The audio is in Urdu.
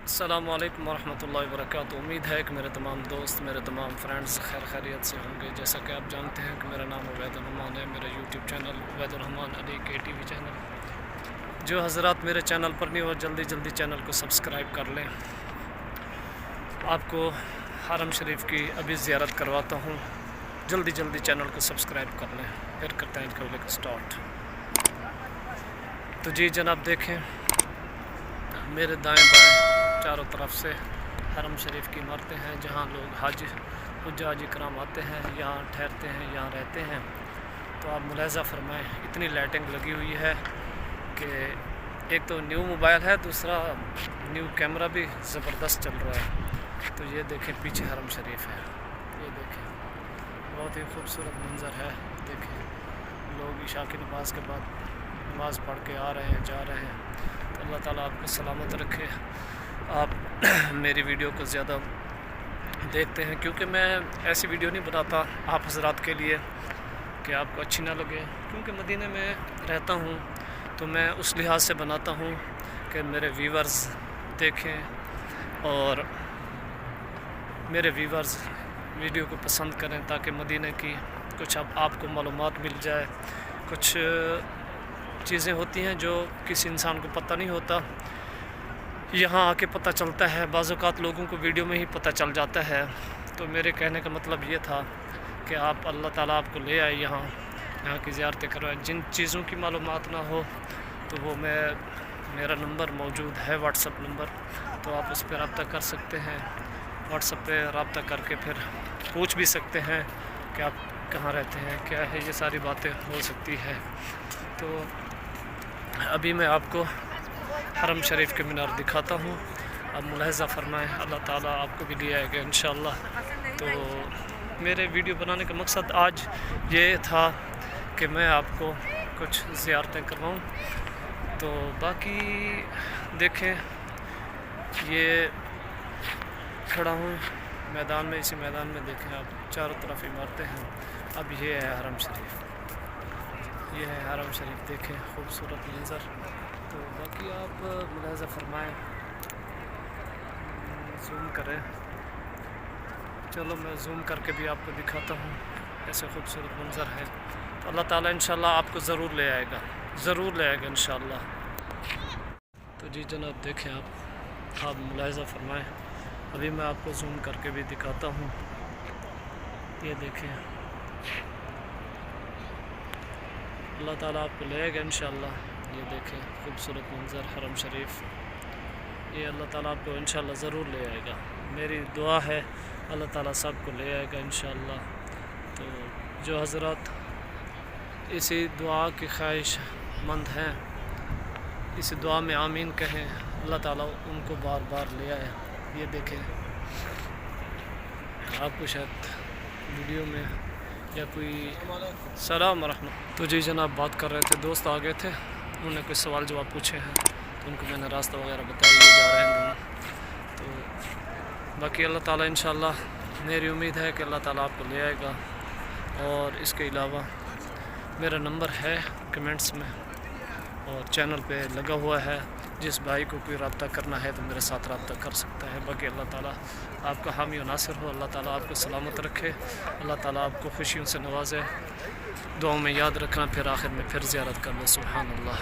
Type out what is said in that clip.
السلام علیکم ورحمۃ اللہ وبرکاتہ۔ امید ہے کہ میرے تمام دوست، میرے تمام فرینڈز خیر خیریت سے ہوں گے۔ جیسا کہ آپ جانتے ہیں کہ میرا نام عبید الرحمان ہے، میرا یوٹیوب چینل عبید الرحمان علی کے ٹی وی چینل۔ جو حضرات میرے چینل پر نہیں ہو جلدی چینل کو سبسکرائب کر لیں۔ آپ کو حرم شریف کی ابھی زیارت کرواتا ہوں، جلدی چینل کو سبسکرائب کر لیں۔ پھر کرتے ہیں کبھی سٹارٹ۔ تو جی جناب دیکھیں، میرے دائیں بائیں چاروں طرف سے حرم شریف کی عمارتیں ہیں، جہاں لوگ حجاج کرام آتے ہیں، یہاں ٹھہرتے ہیں، یہاں رہتے ہیں۔ تو آپ ملاحظہ فرمائیں، اتنی لائٹنگ لگی ہوئی ہے کہ ایک تو نیو موبائل ہے، دوسرا نیو کیمرہ بھی زبردست چل رہا ہے۔ تو یہ دیکھیں پیچھے حرم شریف ہے، یہ دیکھیں بہت ہی خوبصورت منظر ہے۔ دیکھیں لوگ عشاء کی نماز کے بعد نماز پڑھ کے آ رہے ہیں، جا رہے ہیں۔ تو اللہ تعالیٰ آپ کو سلامت رکھے۔ آپ میری ویڈیو کو زیادہ دیکھتے ہیں، کیونکہ میں ایسی ویڈیو نہیں بناتا آپ حضرات کے لیے کہ آپ کو اچھی نہ لگے، کیونکہ مدینے میں رہتا ہوں تو میں اس لحاظ سے بناتا ہوں کہ میرے ویورز دیکھیں اور میرے ویورز ویڈیو کو پسند کریں، تاکہ مدینے کی کچھ آپ کو معلومات مل جائے۔ کچھ چیزیں ہوتی ہیں جو کسی انسان کو پتہ نہیں ہوتا، یہاں آ کے پتہ چلتا ہے۔ بعض اوقات لوگوں کو ویڈیو میں ہی پتہ چل جاتا ہے۔ تو میرے کہنے کا مطلب یہ تھا کہ آپ اللہ تعالیٰ آپ کو لے آئے یہاں کی زیارتیں کروائیں۔ جن چیزوں کی معلومات نہ ہو تو وہ میرا نمبر موجود ہے، واٹس اپ نمبر، تو آپ اس پہ رابطہ کر سکتے ہیں۔ واٹس اپ پہ رابطہ کر کے پھر پوچھ بھی سکتے ہیں کہ آپ کہاں رہتے ہیں، کیا ہے، یہ ساری باتیں ہو سکتی ہے۔ تو ابھی میں آپ کو حرم شریف کے مینار دکھاتا ہوں، آپ ملاحظہ فرمائیں، اللہ تعالیٰ آپ کو بھی لے آئے گا انشاءاللہ۔ تو میرے ویڈیو بنانے کا مقصد آج یہ تھا کہ میں آپ کو کچھ زیارتیں کرواؤں۔ تو باقی دیکھیں، یہ کھڑا ہوں میدان میں، اسی میدان میں دیکھیں آپ چاروں طرف عمارتیں ہیں۔ اب یہ ہے حرم شریف، یہ ہے حرم شریف، دیکھیں خوبصورت منظر۔ تو باقی آپ ملاحظہ فرمائیں، زوم کریں، چلو میں زوم کر کے بھی آپ کو دکھاتا ہوں، ایسے خوبصورت منظر ہے۔ تو اللہ تعالیٰ انشاءاللہ آپ کو ضرور لے آئے گا انشاءاللہ۔ تو جی جناب دیکھیں، آپ ملاحظہ فرمائیں، ابھی میں آپ کو زوم کر کے بھی دکھاتا ہوں، یہ دیکھیں اللہ تعالیٰ آپ کو لے آئے گا انشاءاللہ۔ یہ دیکھیں خوبصورت منظر حرم شریف، یہ اللہ تعالیٰ آپ کو انشاءاللہ ضرور لے آئے گا۔ میری دعا ہے اللہ تعالیٰ سب کو لے آئے گا انشاءاللہ۔ تو جو حضرات اسی دعا کی خواہش مند ہیں، اس دعا میں آمین کہیں، اللہ تعالیٰ ان کو بار بار لے آئے۔ یہ دیکھیں آپ کو شاید ویڈیو میں یا کوئی سلام ورحمۃ۔ تو جی جناب بات کر رہے تھے، دوست آ گئے تھے، انہوں نے کوئی سوال جواب پوچھے ہیں، تو ان کو میں نے راستہ وغیرہ بتایا، یہ جا رہے ہیں دونوں۔ تو باقی اللہ تعالیٰ انشاءاللہ، میری امید ہے کہ اللہ تعالیٰ آپ کو لے آئے گا۔ اور اس کے علاوہ میرا نمبر ہے کمنٹس میں اور چینل پہ لگا ہوا ہے، جس بھائی کو کوئی رابطہ کرنا ہے تو میرے ساتھ رابطہ کر سکتا ہے۔ باقی اللہ تعالیٰ آپ کا حامی و ناصر ہو، اللہ تعالیٰ آپ کو سلامت رکھے، اللہ تعالیٰ آپ کو خوشیوں سے نوازے۔ دعاؤں میں یاد رکھنا، پھر آخر میں پھر زیارت کرنا۔ سبحان اللہ۔